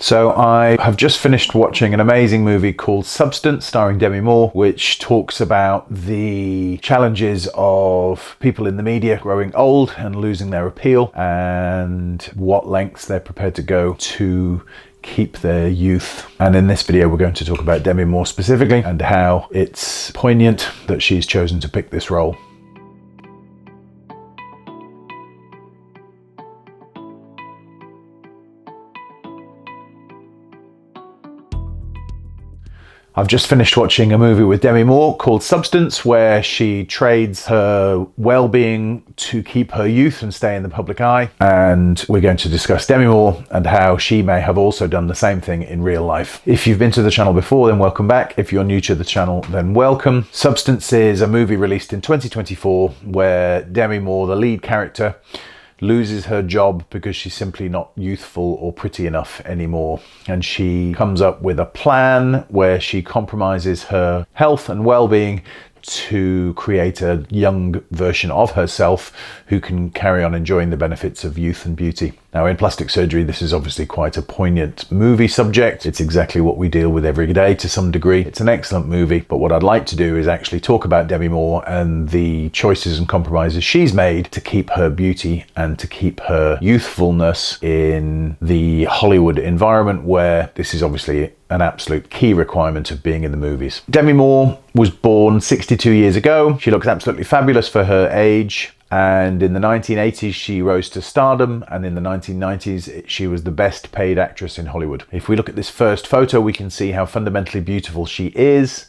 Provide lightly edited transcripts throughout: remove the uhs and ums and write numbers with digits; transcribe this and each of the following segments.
So I have just finished watching an amazing movie called Substance starring Demi Moore, which talks about the challenges of people in the media growing old and losing their appeal and what lengths they're prepared to go to keep their youth. And in this video we're going to talk about Demi Moore specifically and how it's poignant that she's chosen to pick this role. I've just finished watching a movie with Demi Moore called Substance, where she trades her well-being to keep her youth and stay in the public eye. And we're going to discuss Demi Moore and how she may have also done the same thing in real life. If you've been to the channel before, then welcome back. If you're new to the channel, then welcome. Substance is a movie released in 2024 where Demi Moore, the lead character, loses her job because she's simply not youthful or pretty enough anymore. And she comes up with a plan where she compromises her health and well-being to create a young version of herself who can carry on enjoying the benefits of youth and beauty. Now, in plastic surgery, this is obviously quite a poignant movie subject. It's exactly what we deal with every day to some degree. It's an excellent movie, but what I'd like to do is actually talk about Demi Moore and the choices and compromises she's made to keep her beauty and to keep her youthfulness in the Hollywood environment, where this is obviously an absolute key requirement of being in the movies. Demi Moore was born 62 years ago. She looks absolutely fabulous for her age. And in the 1980s, she rose to stardom. And in the 1990s, she was the best paid actress in Hollywood. If we look at this first photo, we can see how fundamentally beautiful she is.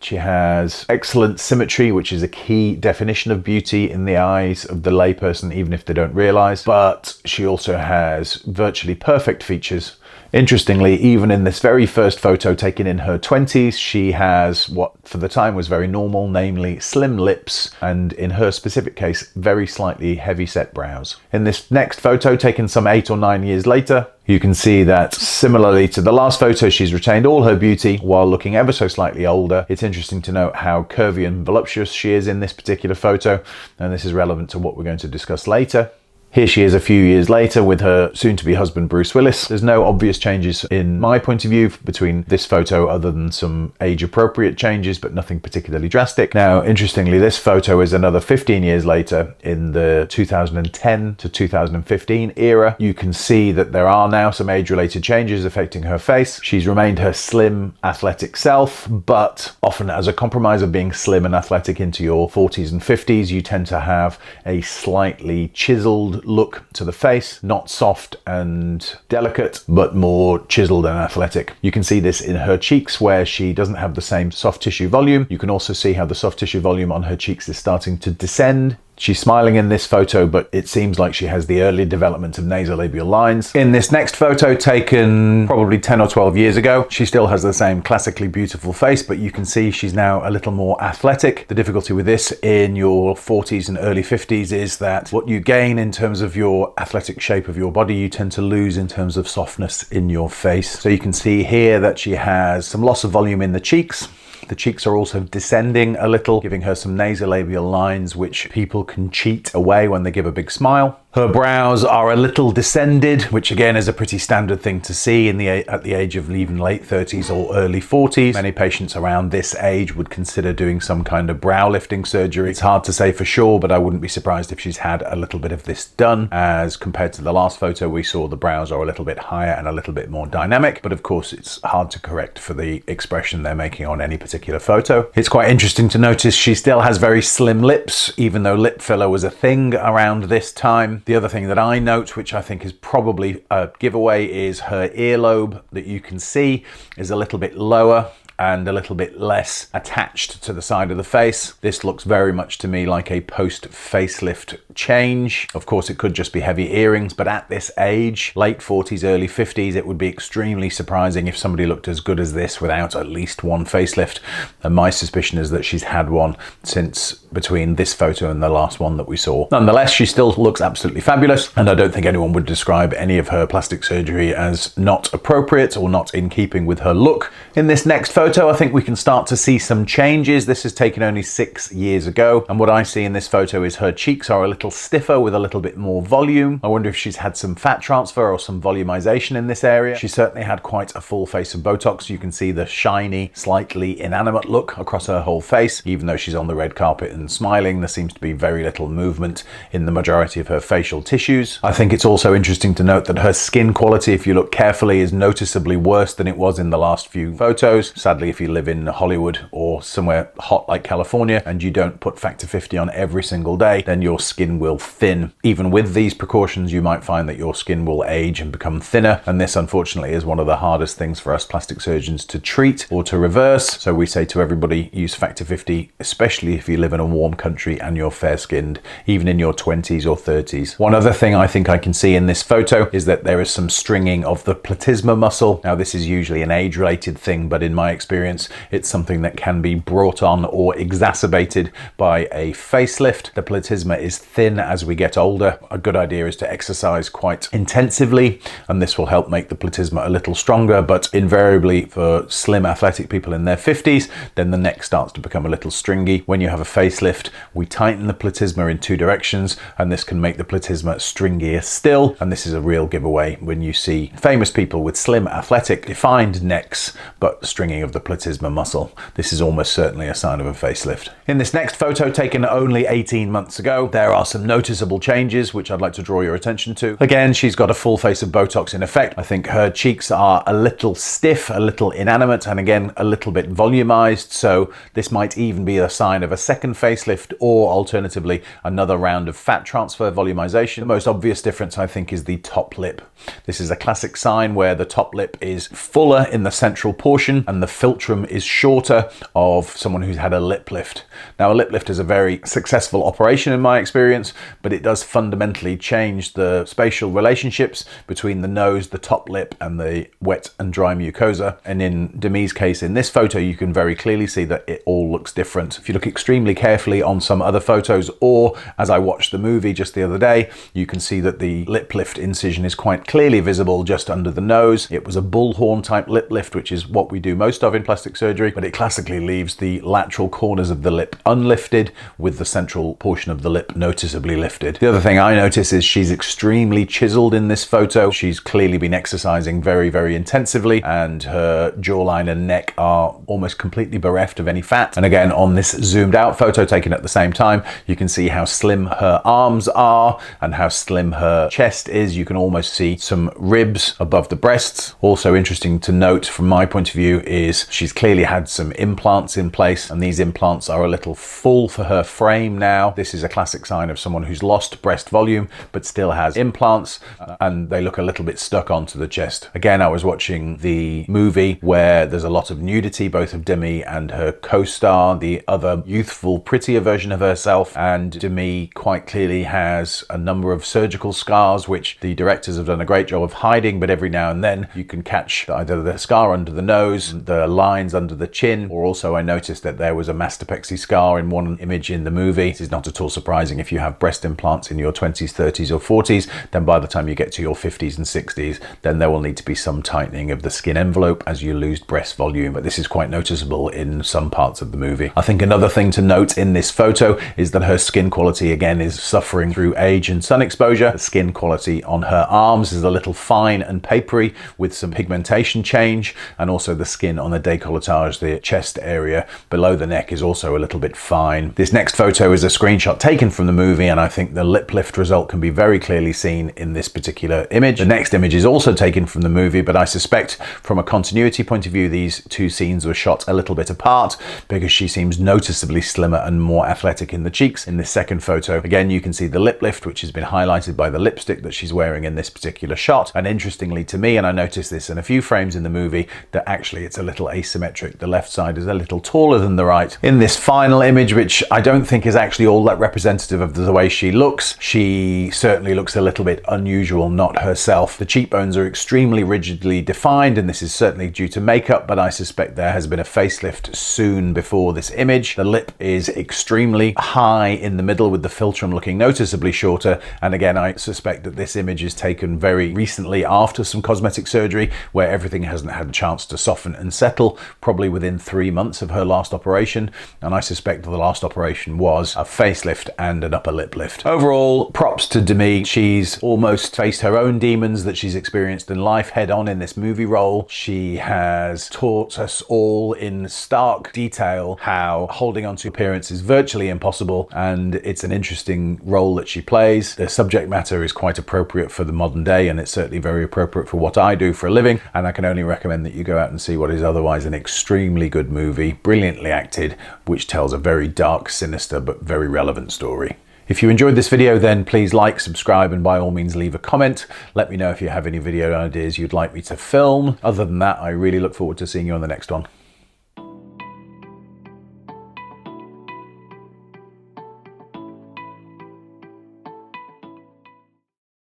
She has excellent symmetry, which is a key definition of beauty in the eyes of the layperson, even if they don't realize. But she also has virtually perfect features. Interestingly, even in this very first photo taken in her 20s, she has what for the time was very normal, namely slim lips, and in her specific case, very slightly heavy-set brows. In this next photo taken some 8 or 9 years later, you can see that similarly to the last photo, she's retained all her beauty while looking ever so slightly older. It's interesting to note how curvy and voluptuous she is in this particular photo, and this is relevant to what we're going to discuss later. Here she is a few years later with her soon-to-be husband Bruce Willis. There's no obvious changes in my point of view between this photo other than some age-appropriate changes, but nothing particularly drastic. Now, interestingly, this photo is another 15 years later in the 2010 to 2015 era. You can see that there are now some age-related changes affecting her face. She's remained her slim, athletic self, but often as a compromise of being slim and athletic into your 40s and 50s, you tend to have a slightly chiseled look to the face, not soft and delicate, but more chiseled and athletic. You can see this in her cheeks, where she doesn't have the same soft tissue volume. You can also see how the soft tissue volume on her cheeks is starting to descend. She's smiling in this photo, but it seems like she has the early development of nasolabial lines. In this next photo, taken probably 10 or 12 years ago, she still has the same classically beautiful face, but you can see she's now a little more athletic. The difficulty with this in your 40s and early 50s is that what you gain in terms of your athletic shape of your body, you tend to lose in terms of softness in your face. So you can see here that she has some loss of volume in the cheeks. The cheeks are also descending a little, giving her some nasolabial lines which people can cheat away when they give a big smile. Her brows are a little descended, which again is a pretty standard thing to see at the age of even late 30s or early 40s. Many patients around this age would consider doing some kind of brow lifting surgery. It's hard to say for sure, but I wouldn't be surprised if she's had a little bit of this done. As compared to the last photo, we saw the brows are a little bit higher and a little bit more dynamic, but of course it's hard to correct for the expression they're making on any particular photo. It's quite interesting to notice she still has very slim lips, even though lip filler was a thing around this time. The other thing that I note, which I think is probably a giveaway, is her earlobe that you can see is a little bit lower and a little bit less attached to the side of the face. This looks very much to me like a post-facelift change. Of course, it could just be heavy earrings, but at this age, late 40s, early 50s, it would be extremely surprising if somebody looked as good as this without at least one facelift. And my suspicion is that she's had one since between this photo and the last one that we saw. Nonetheless, she still looks absolutely fabulous, and I don't think anyone would describe any of her plastic surgery as not appropriate or not in keeping with her look. In this next photo, photo, I think we can start to see some changes. This is taken only 6 years ago, and what I see in this photo is her cheeks are a little stiffer with a little bit more volume. I wonder if she's had some fat transfer or some volumization in this area. She certainly had quite a full face of Botox. You can see the shiny, slightly inanimate look across her whole face. Even though she's on the red carpet and smiling, there seems to be very little movement in the majority of her facial tissues. I think it's also interesting to note that her skin quality, if you look carefully, is noticeably worse than it was in the last few photos. Sadly, if you live in Hollywood or somewhere hot like California and you don't put factor 50 on every single day, then your skin will thin. Even with these precautions, you might find that your skin will age and become thinner, and this unfortunately is one of the hardest things for us plastic surgeons to treat or to reverse. So we say to everybody, use factor 50, especially if you live in a warm country and you're fair-skinned, even in your 20s or 30s. One other thing I think I can see in this photo is that there is some stringing of the platysma muscle. Now, this is usually an age-related thing, but in my experience, it's something that can be brought on or exacerbated by a facelift. The platysma is thin as we get older. A good idea is to exercise quite intensively, and this will help make the platysma a little stronger, but invariably for slim athletic people in their 50s, then the neck starts to become a little stringy. When you have a facelift, we tighten the platysma in 2 directions, and this can make the platysma stringier still, and this is a real giveaway when you see famous people with slim, athletic, defined necks, but stringing of the platysma muscle. This is almost certainly a sign of a facelift. In this next photo, taken only 18 months ago, there are some noticeable changes which I'd like to draw your attention to. Again, she's got a full face of Botox in effect. I think her cheeks are a little stiff, a little inanimate, and again, a little bit volumized, so this might even be a sign of a second facelift, or alternatively, another round of fat transfer volumization. The most obvious difference, I think, is the top lip. This is a classic sign where the top lip is fuller in the central portion and the philtrum is shorter of someone who's had a lip lift. Now, a lip lift is a very successful operation in my experience, but it does fundamentally change the spatial relationships between the nose, the top lip, and the wet and dry mucosa. And in Demi's case, in this photo, you can very clearly see that it all looks different. If you look extremely carefully on some other photos, or as I watched the movie just the other day, you can see that the lip lift incision is quite clearly visible just under the nose. It was a bullhorn type lip lift, which is what we do most of in plastic surgery, but it classically leaves the lateral corners of the lip unlifted with the central portion of the lip noticeably lifted. The other thing I notice is she's extremely chiseled in this photo. She's clearly been exercising very, very intensively, and her jawline and neck are almost completely bereft of any fat. And again, on this zoomed out photo taken at the same time, you can see how slim her arms are and how slim her chest is. You can almost see some ribs above the breasts. Also interesting to note from my point of view is she's clearly had some implants in place, and these implants are a little full for her frame now. This is a classic sign of someone who's lost breast volume but still has implants, and they look a little bit stuck onto the chest. Again, I was watching the movie where there's a lot of nudity, both of Demi and her co-star, the other youthful, prettier version of herself, and Demi quite clearly has a number of surgical scars which the directors have done a great job of hiding, but every now and then you can catch either the scar under the nose, the lines under the chin, or also I noticed that there was a mastopexy scar in one image in the movie. This is not at all surprising. If you have breast implants in your 20s, 30s or 40s, then by the time you get to your 50s and 60s, then there will need to be some tightening of the skin envelope as you lose breast volume, but this is quite noticeable in some parts of the movie. I think another thing to note in this photo is that her skin quality again is suffering through age and sun exposure. The skin quality on her arms is a little fine and papery with some pigmentation change, and also the skin on the décolletage, the chest area below the neck, is also a little bit fine. This next photo is a screenshot taken from the movie, and I think the lip lift result can be very clearly seen in this particular image. The next image is also taken from the movie, but I suspect from a continuity point of view, these two scenes were shot a little bit apart because she seems noticeably slimmer and more athletic in the cheeks. In this second photo, again, you can see the lip lift, which has been highlighted by the lipstick that she's wearing in this particular shot. And interestingly to me, and I noticed this in a few frames in the movie, that actually it's a little asymmetric. The left side is a little taller than the right. In this final image, which I don't think is actually all that representative of the way she looks, she certainly looks a little bit unusual, not herself. The cheekbones are extremely rigidly defined, and this is certainly due to makeup, but I suspect there has been a facelift soon before this image. The lip is extremely high in the middle with the philtrum looking noticeably shorter, and again, I suspect that this image is taken very recently after some cosmetic surgery where everything hasn't had a chance to soften and settle. settle, probably within 3 months of her last operation, and I suspect the last operation was a facelift and an upper lip lift. Overall, props to Demi. She's almost faced her own demons that she's experienced in life head on in this movie role. She has taught us all in stark detail how holding on to appearance is virtually impossible, and it's an interesting role that she plays. The subject matter is quite appropriate for the modern day, and it's certainly very appropriate for what I do for a living, and I can only recommend that you go out and see what is otherwise an extremely good movie, brilliantly acted, which tells a very dark, sinister, but very relevant story. If you enjoyed this video, then please like, subscribe, and by all means leave a comment. Let me know if you have any video ideas you'd like me to film. Other than that, I really look forward to seeing you on the next one.